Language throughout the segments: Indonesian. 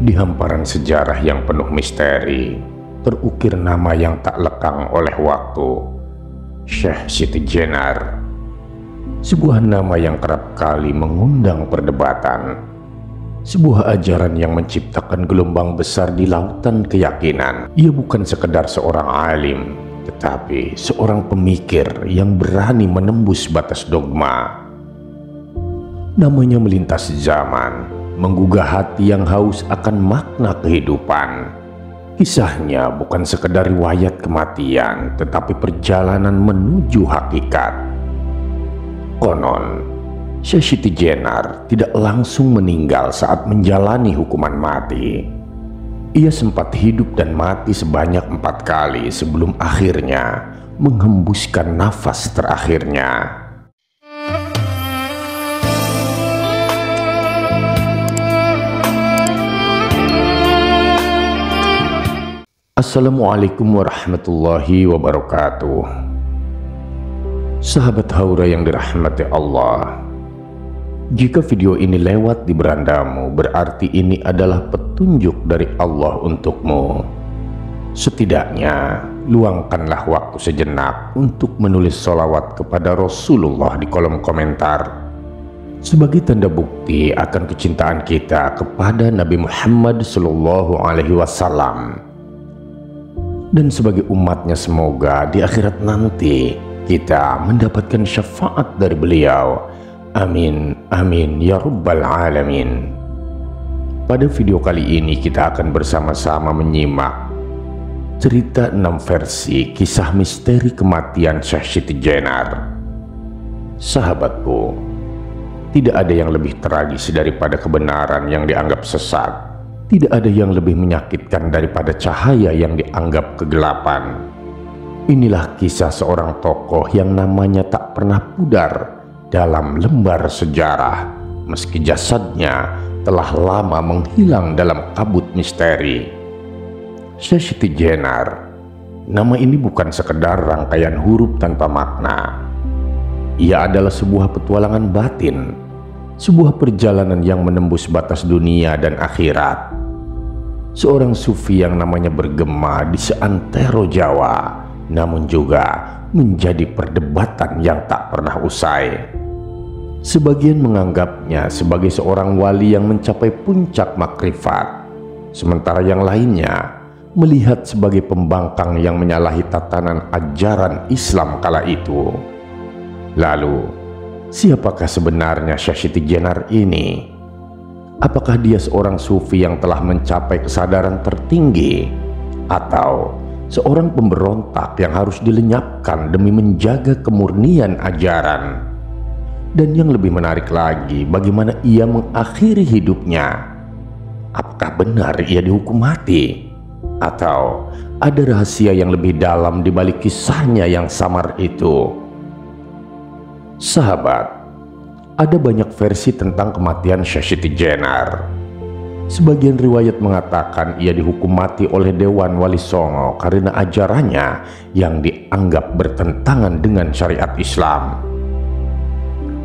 Di hamparan sejarah yang penuh misteri, terukir nama yang tak lekang oleh waktu, Syekh Siti Jenar. Sebuah nama yang kerap kali mengundang perdebatan. Sebuah ajaran yang menciptakan gelombang besar di lautan keyakinan. Ia bukan sekedar seorang alim, tetapi seorang pemikir yang berani menembus batas dogma. Namanya melintas zaman, menggugah hati yang haus akan makna kehidupan. Kisahnya bukan sekedar riwayat kematian, tetapi perjalanan menuju hakikat. Konon, Syekh Siti Jenar tidak langsung meninggal saat menjalani hukuman mati. Ia sempat hidup dan mati sebanyak 4 kali sebelum akhirnya menghembuskan nafas terakhirnya. Assalamualaikum warahmatullahi wabarakatuh. Sahabat Haura yang dirahmati Allah, jika video ini lewat di berandamu, berarti ini adalah petunjuk dari Allah untukmu. Setidaknya luangkanlah waktu sejenak untuk menulis sholawat kepada Rasulullah di kolom komentar, sebagai tanda bukti akan kecintaan kita kepada Nabi Muhammad SAW. Dan sebagai umatnya, semoga di akhirat nanti kita mendapatkan syafaat dari beliau. Amin, amin, ya rabbal alamin. Pada video kali ini kita akan bersama-sama menyimak cerita 6 versi kisah misteri kematian Syekh Siti Jenar. Sahabatku, tidak ada yang lebih tragis daripada kebenaran yang dianggap sesat. Tidak ada yang lebih menyakitkan daripada cahaya yang dianggap kegelapan. Inilah kisah seorang tokoh yang namanya tak pernah pudar dalam lembar sejarah, meski jasadnya telah lama menghilang dalam kabut misteri. Syekh Siti Jenar, nama ini bukan sekedar rangkaian huruf tanpa makna. Ia adalah sebuah petualangan batin, sebuah perjalanan yang menembus batas dunia dan akhirat. Seorang sufi yang namanya bergema di seantero Jawa, namun juga menjadi perdebatan yang tak pernah usai. Sebagian menganggapnya sebagai seorang wali yang mencapai puncak makrifat, sementara yang lainnya melihat sebagai pembangkang yang menyalahi tatanan ajaran Islam kala itu. Lalu, siapakah sebenarnya Syekh Siti Jenar ini? Apakah dia seorang sufi yang telah mencapai kesadaran tertinggi, atau seorang pemberontak yang harus dilenyapkan demi menjaga kemurnian ajaran? Dan yang lebih menarik lagi, bagaimana ia mengakhiri hidupnya? Apakah benar ia dihukum mati? Atau ada rahasia yang lebih dalam di balik kisahnya yang samar itu? Sahabat, ada banyak versi tentang kematian Syekh Siti Jenar. Sebagian riwayat mengatakan ia dihukum mati oleh Dewan Wali Songo karena ajarannya yang dianggap bertentangan dengan syariat Islam.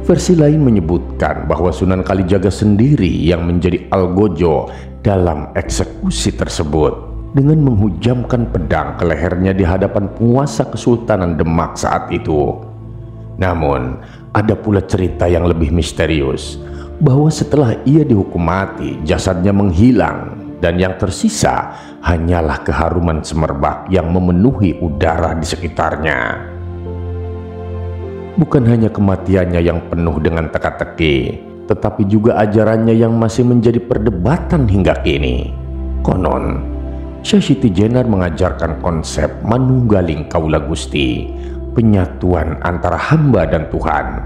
Versi lain menyebutkan bahwa Sunan Kalijaga sendiri yang menjadi algojo dalam eksekusi tersebut dengan menghujamkan pedang ke lehernya di hadapan penguasa Kesultanan Demak saat itu. Namun, ada pula cerita yang lebih misterius, bahwa setelah ia dihukum mati, jasadnya menghilang dan yang tersisa hanyalah keharuman semerbak yang memenuhi udara di sekitarnya. Bukan hanya kematiannya yang penuh dengan teka-teki, tetapi juga ajarannya yang masih menjadi perdebatan hingga kini. Konon, Syekh Siti Jenar mengajarkan konsep manunggaling kaula Gusti, penyatuan antara hamba dan Tuhan.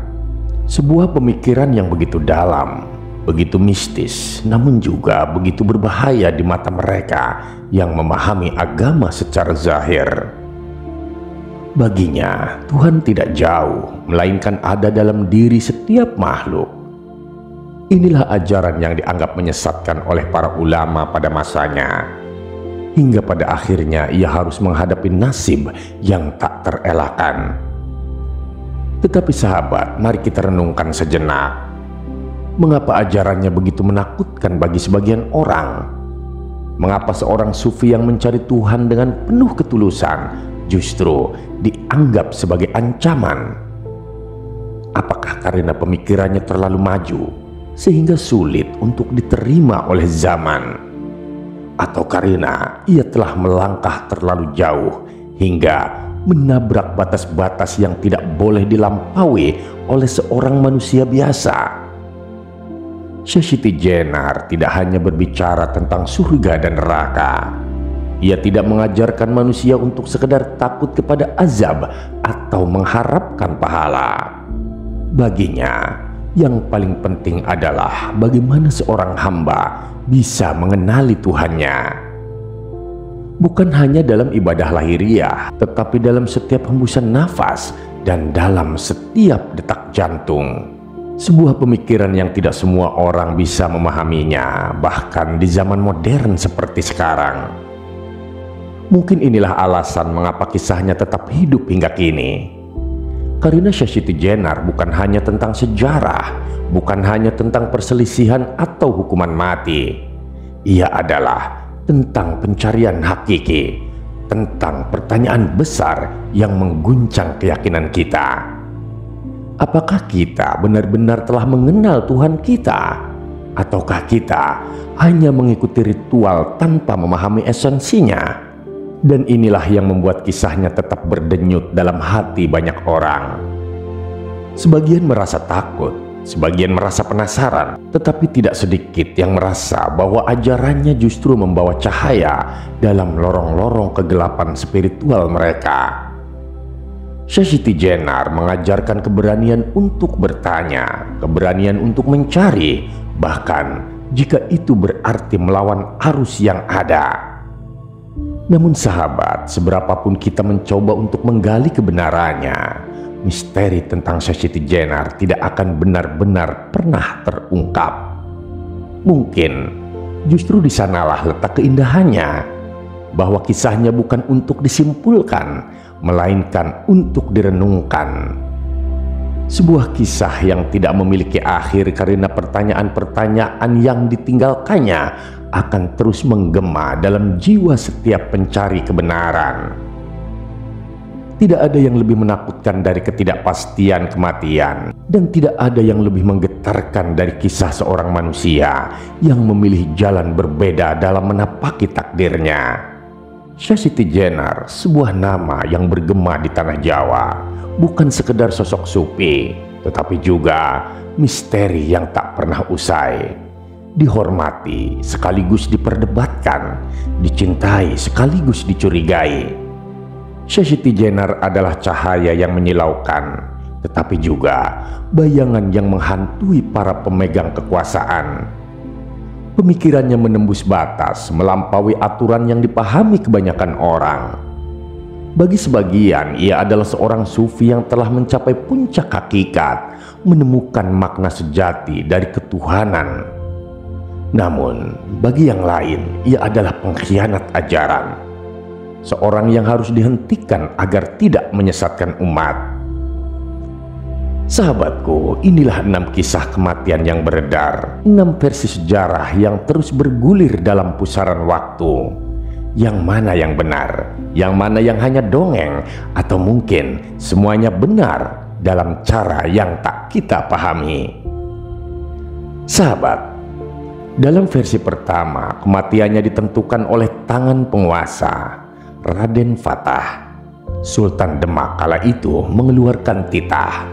Sebuah pemikiran yang begitu dalam, begitu mistis, namun juga begitu berbahaya di mata mereka yang memahami agama secara zahir. Baginya, Tuhan tidak jauh, melainkan ada dalam diri setiap makhluk. Inilah ajaran yang dianggap menyesatkan oleh para ulama pada masanya, hingga pada akhirnya ia harus menghadapi nasib yang tak terelakkan. Tetapi sahabat, mari kita renungkan sejenak. Mengapa ajarannya begitu menakutkan bagi sebagian orang? mengapa seorang sufi yang mencari Tuhan dengan penuh ketulusan justru dianggap sebagai ancaman? Apakah karena pemikirannya terlalu maju sehingga sulit untuk diterima oleh zaman? Atau karena ia telah melangkah terlalu jauh hingga menabrak batas-batas yang tidak boleh dilampaui oleh seorang manusia biasa? Syekh Siti Jenar tidak hanya berbicara tentang surga dan neraka. Ia tidak mengajarkan manusia untuk sekedar takut kepada azab atau mengharapkan pahala. Baginya, yang paling penting adalah bagaimana seorang hamba bisa mengenali Tuhannya. Bukan hanya dalam ibadah lahiriah, tetapi dalam setiap hembusan nafas dan dalam setiap detak jantung. Sebuah pemikiran yang tidak semua orang bisa memahaminya, bahkan di zaman modern seperti sekarang. Mungkin inilah alasan mengapa kisahnya tetap hidup hingga kini. Karena Syekh Siti Jenar bukan hanya tentang sejarah, bukan hanya tentang perselisihan atau hukuman mati. Ia adalah tentang pencarian hakiki, tentang pertanyaan besar yang mengguncang keyakinan kita. Apakah kita benar-benar telah mengenal Tuhan kita? Ataukah kita hanya mengikuti ritual tanpa memahami esensinya? Dan inilah yang membuat kisahnya tetap berdenyut dalam hati banyak orang. Sebagian merasa takut, sebagian merasa penasaran, tetapi tidak sedikit yang merasa bahwa ajarannya justru membawa cahaya dalam lorong-lorong kegelapan spiritual mereka. Syekh Siti Jenar mengajarkan keberanian untuk bertanya, keberanian untuk mencari, bahkan jika itu berarti melawan arus yang ada. Namun sahabat, seberapapun kita mencoba untuk menggali kebenarannya, misteri tentang Syekh Siti Jenar tidak akan benar-benar pernah terungkap. Mungkin justru di sanalah letak keindahannya, bahwa kisahnya bukan untuk disimpulkan, melainkan untuk direnungkan. Sebuah kisah yang tidak memiliki akhir karena pertanyaan-pertanyaan yang ditinggalkannya akan terus menggema dalam jiwa setiap pencari kebenaran. Tidak ada yang lebih menakutkan dari ketidakpastian kematian, dan tidak ada yang lebih menggetarkan dari kisah seorang manusia yang memilih jalan berbeda dalam menapaki takdirnya. Syekh Siti Jenar, sebuah nama yang bergema di tanah Jawa, bukan sekedar sosok sufi, tetapi juga misteri yang tak pernah usai. Dihormati sekaligus diperdebatkan, dicintai sekaligus dicurigai. Syekh Siti Jenar adalah cahaya yang menyilaukan, tetapi juga bayangan yang menghantui para pemegang kekuasaan. Pemikirannya menembus batas, melampaui aturan yang dipahami kebanyakan orang. Bagi sebagian, ia adalah seorang sufi yang telah mencapai puncak hakikat, menemukan makna sejati dari ketuhanan. Namun, bagi yang lain, ia adalah pengkhianat ajaran, seorang yang harus dihentikan agar tidak menyesatkan umat. Sahabatku, inilah 6 kisah kematian yang beredar, 6 versi sejarah yang terus bergulir dalam pusaran waktu. Yang mana yang benar, yang mana yang hanya dongeng, atau mungkin semuanya benar dalam cara yang tak kita pahami. Sahabat, dalam versi pertama, kematiannya ditentukan oleh tangan penguasa, Raden Fatah. Sultan Demak kala itu mengeluarkan titah.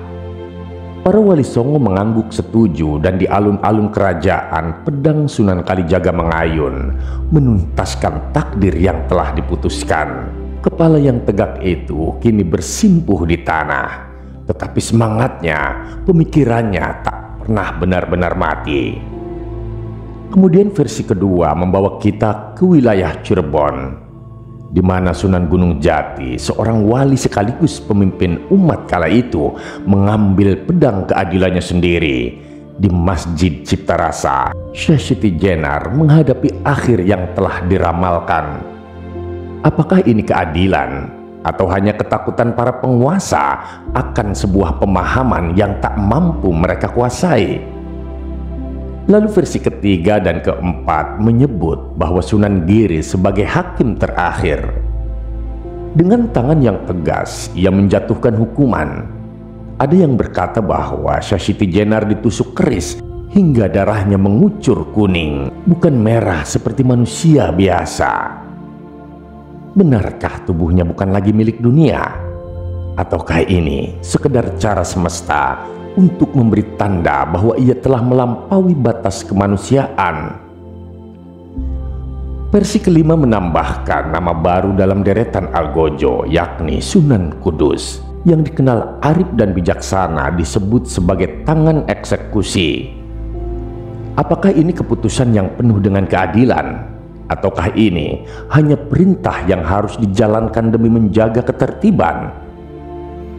Para wali songo mengangguk setuju, dan di alun-alun kerajaan pedang Sunan Kalijaga mengayun, menuntaskan takdir yang telah diputuskan. Kepala yang tegak itu kini bersimpuh di tanah, tetapi semangatnya, pemikirannya tak pernah benar-benar mati. Kemudian versi kedua membawa kita ke wilayah Cirebon, di mana Sunan Gunung Jati, seorang wali sekaligus pemimpin umat kala itu, mengambil pedang keadilannya sendiri. Di Masjid Cipta Rasa, Syekh Siti Jenar menghadapi akhir yang telah diramalkan. Apakah ini keadilan, atau hanya ketakutan para penguasa akan sebuah pemahaman yang tak mampu mereka kuasai? Lalu versi ketiga dan keempat menyebut bahwa Sunan Giri sebagai hakim terakhir. Dengan tangan yang tegas, ia menjatuhkan hukuman. Ada yang berkata bahwa Syekh Siti Jenar ditusuk keris hingga darahnya mengucur kuning, bukan merah seperti manusia biasa. Benarkah tubuhnya bukan lagi milik dunia? Ataukah ini sekedar cara semesta untuk memberi tanda bahwa ia telah melampaui batas kemanusiaan? Versi kelima menambahkan nama baru dalam deretan Algojo, yakni Sunan Kudus, yang dikenal arif dan bijaksana disebut sebagai tangan eksekusi. Apakah ini keputusan yang penuh dengan keadilan? Ataukah ini hanya perintah yang harus dijalankan demi menjaga ketertiban?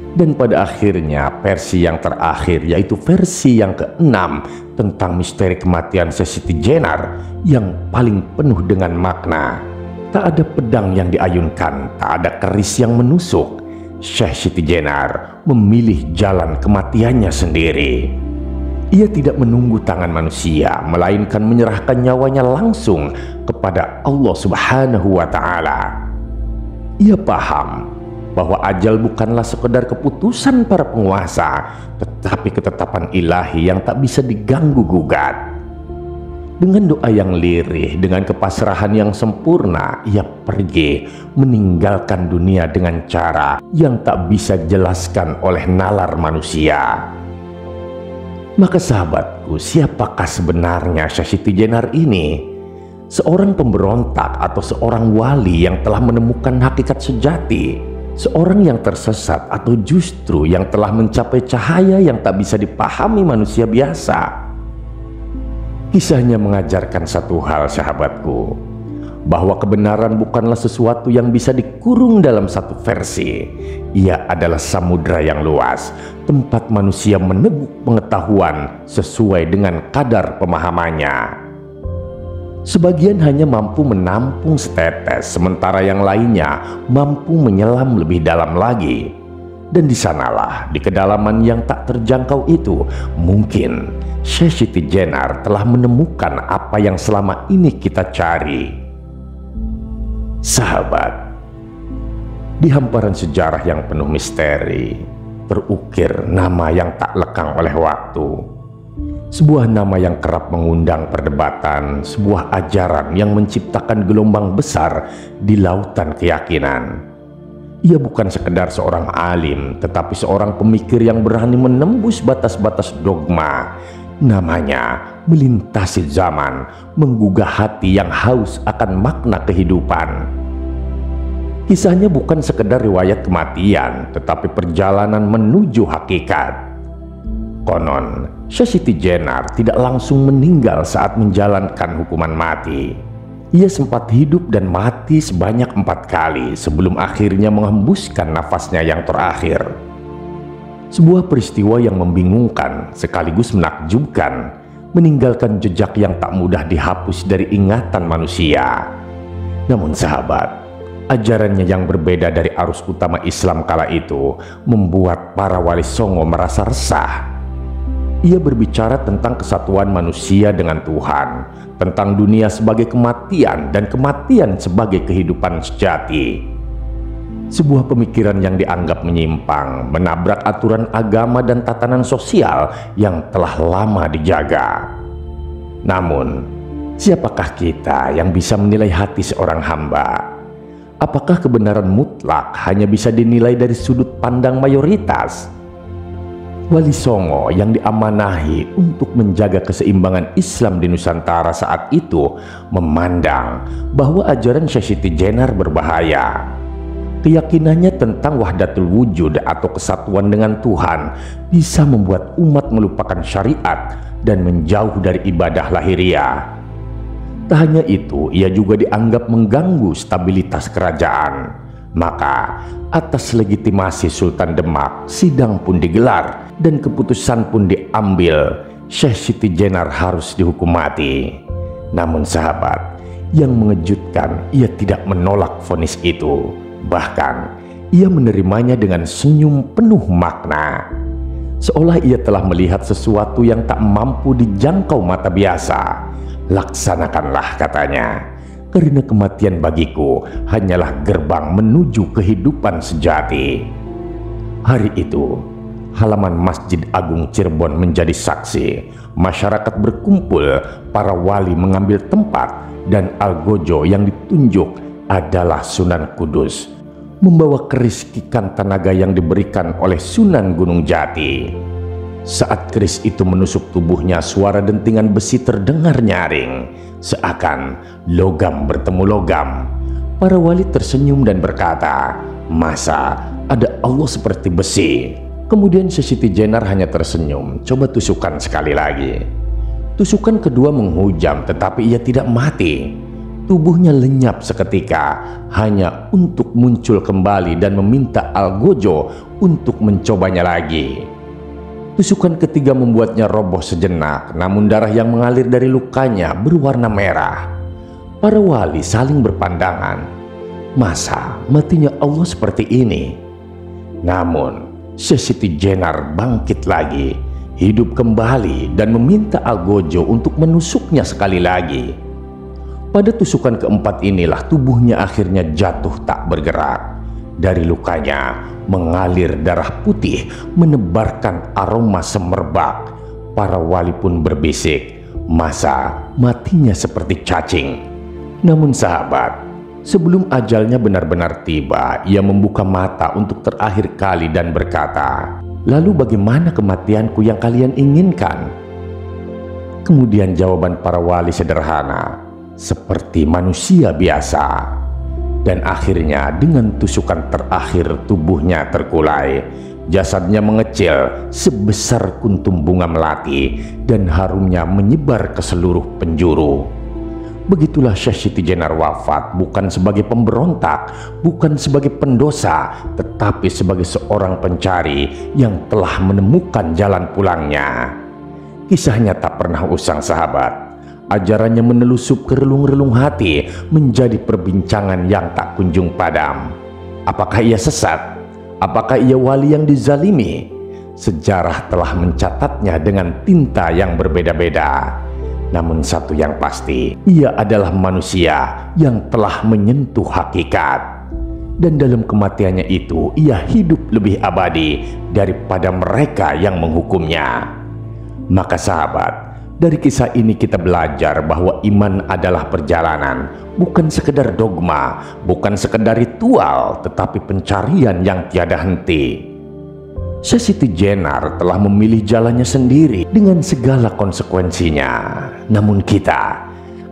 Dan pada akhirnya versi yang terakhir, yaitu versi yang keenam tentang misteri kematian Syekh Siti Jenar, yang paling penuh dengan makna. Tak ada pedang yang diayunkan, tak ada keris yang menusuk. Syekh Siti Jenar memilih jalan kematiannya sendiri. Ia tidak menunggu tangan manusia, melainkan menyerahkan nyawanya langsung kepada Allah Subhanahu wa Ta'ala. Ia paham bahwa ajal bukanlah sekedar keputusan para penguasa, tetapi ketetapan ilahi yang tak bisa diganggu-gugat. Dengan doa yang lirih, dengan kepasrahan yang sempurna, ia pergi meninggalkan dunia dengan cara yang tak bisa jelaskan oleh nalar manusia. Maka sahabatku, siapakah sebenarnya Syekh Siti Jenar ini? Seorang pemberontak atau seorang wali yang telah menemukan hakikat sejati? Seorang yang tersesat atau justru yang telah mencapai cahaya yang tak bisa dipahami manusia biasa? Kisahnya mengajarkan satu hal, sahabatku, bahwa kebenaran bukanlah sesuatu yang bisa dikurung dalam satu versi. Ia adalah samudra yang luas, tempat manusia meneguk pengetahuan sesuai dengan kadar pemahamannya. Sebagian hanya mampu menampung setetes, sementara yang lainnya mampu menyelam lebih dalam lagi. Dan di sanalah, di kedalaman yang tak terjangkau itu, mungkin Syekh Siti Jenar telah menemukan apa yang selama ini kita cari. Sahabat, di hamparan sejarah yang penuh misteri, terukir nama yang tak lekang oleh waktu. Sebuah nama yang kerap mengundang perdebatan, sebuah ajaran yang menciptakan gelombang besar di lautan keyakinan. Ia bukan sekedar seorang alim, tetapi seorang pemikir yang berani menembus batas-batas dogma. Namanya melintasi zaman, menggugah hati yang haus akan makna kehidupan. Kisahnya bukan sekedar riwayat kematian, tetapi perjalanan menuju hakikat. Konon, Syekh Siti Jenar tidak langsung meninggal saat menjalankan hukuman mati. Ia sempat hidup dan mati sebanyak 4 kali sebelum akhirnya menghembuskan nafasnya yang terakhir. Sebuah peristiwa yang membingungkan sekaligus menakjubkan, meninggalkan jejak yang tak mudah dihapus dari ingatan manusia. Namun sahabat, ajarannya yang berbeda dari arus utama Islam kala itu membuat para wali songo merasa resah. Ia berbicara tentang kesatuan manusia dengan Tuhan, tentang dunia sebagai kematian dan kematian sebagai kehidupan sejati. Sebuah pemikiran yang dianggap menyimpang, menabrak aturan agama dan tatanan sosial yang telah lama dijaga. Namun, siapakah kita yang bisa menilai hati seorang hamba? Apakah kebenaran mutlak hanya bisa dinilai dari sudut pandang mayoritas? Wali Songo yang diamanahi untuk menjaga keseimbangan Islam di Nusantara saat itu memandang bahwa ajaran Syekh Siti Jenar berbahaya. Keyakinannya tentang wahdatul wujud atau kesatuan dengan Tuhan bisa membuat umat melupakan syariat dan menjauh dari ibadah lahiriah. Tak hanya itu, ia juga dianggap mengganggu stabilitas kerajaan. Maka atas legitimasi Sultan Demak, sidang pun digelar dan keputusan pun diambil. Syekh Siti Jenar harus dihukum mati. Namun sahabat, yang mengejutkan, ia tidak menolak vonis itu. Bahkan ia menerimanya dengan senyum penuh makna. seolah ia telah melihat sesuatu yang tak mampu dijangkau mata biasa. "Laksanakanlah," katanya, "karena kematian bagiku hanyalah gerbang menuju kehidupan sejati." Hari itu, halaman Masjid Agung Cirebon menjadi saksi. Masyarakat berkumpul, para wali mengambil tempat, dan algojo yang ditunjuk adalah Sunan Kudus, membawa keris kikan tenaga yang diberikan oleh Sunan Gunung Jati. Saat keris itu menusuk tubuhnya, suara dentingan besi terdengar nyaring, seakan logam bertemu logam. Para wali tersenyum dan berkata, "Masa ada Allah seperti besi?" Kemudian Syekh Siti Jenar hanya tersenyum. "Coba tusukan sekali lagi." Tusukan kedua menghujam, tetapi ia tidak mati. Tubuhnya lenyap seketika, hanya untuk muncul kembali dan meminta algojo untuk mencobanya lagi. Tusukan ketiga membuatnya roboh sejenak, namun darah yang mengalir dari lukanya berwarna merah. Para wali saling berpandangan. Masa matinya Allah seperti ini? Namun Syekh Siti Jenar bangkit lagi, hidup kembali dan meminta algojo untuk menusuknya sekali lagi. Pada tusukan keempat inilah tubuhnya akhirnya jatuh tak bergerak. Dari lukanya mengalir darah putih menebarkan aroma semerbak. Para wali pun berbisik, "Masa matinya seperti cacing?" Namun sahabat, sebelum ajalnya benar-benar tiba, ia membuka mata untuk terakhir kali dan berkata, "Lalu bagaimana kematianku yang kalian inginkan?" Kemudian jawaban para wali sederhana, "Seperti manusia biasa." Dan akhirnya dengan tusukan terakhir tubuhnya terkulai. Jasadnya mengecil sebesar kuntum bunga melati dan harumnya menyebar ke seluruh penjuru. Begitulah Syekh Siti Jenar wafat, bukan sebagai pemberontak, bukan sebagai pendosa, tetapi sebagai seorang pencari yang telah menemukan jalan pulangnya. Kisahnya tak pernah usang sahabat. Ajarannya menelusup ke relung-relung hati, menjadi perbincangan yang tak kunjung padam. Apakah ia sesat? Apakah ia wali yang dizalimi? Sejarah telah mencatatnya dengan tinta yang berbeda-beda. Namun satu yang pasti, ia adalah manusia yang telah menyentuh hakikat. Dan dalam kematiannya itu, ia hidup lebih abadi daripada mereka yang menghukumnya. Maka sahabat, dari kisah ini kita belajar bahwa iman adalah perjalanan, bukan sekedar dogma, bukan sekedar ritual, tetapi pencarian yang tiada henti. Syekh Siti Jenar telah memilih jalannya sendiri dengan segala konsekuensinya. Namun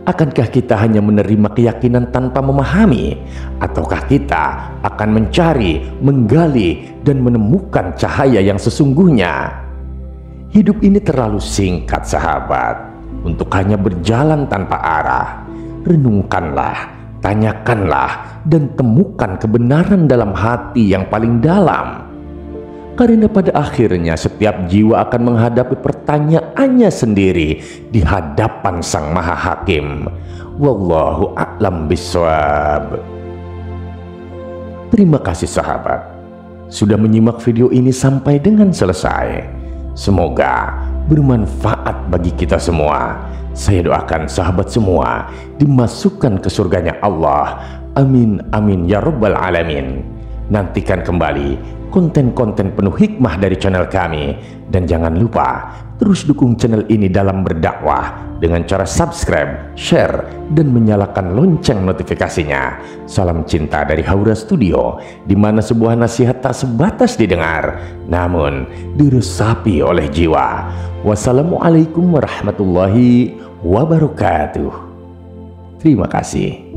akankah kita hanya menerima keyakinan tanpa memahami? Ataukah kita akan mencari, menggali, dan menemukan cahaya yang sesungguhnya? Hidup ini terlalu singkat sahabat untuk hanya berjalan tanpa arah. Renungkanlah, tanyakanlah, dan temukan kebenaran dalam hati yang paling dalam. Karena pada akhirnya setiap jiwa akan menghadapi pertanyaannya sendiri di hadapan Sang Maha Hakim. Wallahu a'lam bishawab. Terima kasih sahabat sudah menyimak video ini sampai dengan selesai. Semoga bermanfaat bagi kita semua. Saya doakan sahabat semua dimasukkan ke surganya Allah. Amin amin ya rabbal alamin. Nantikan kembali konten-konten penuh hikmah dari channel kami, dan jangan lupa terus dukung channel ini dalam berdakwah dengan cara subscribe, share, dan menyalakan lonceng notifikasinya. Salam cinta dari Haura Studio, di mana sebuah nasihat tak sebatas didengar, namun diresapi oleh jiwa. Wassalamualaikum warahmatullahi wabarakatuh. Terima kasih.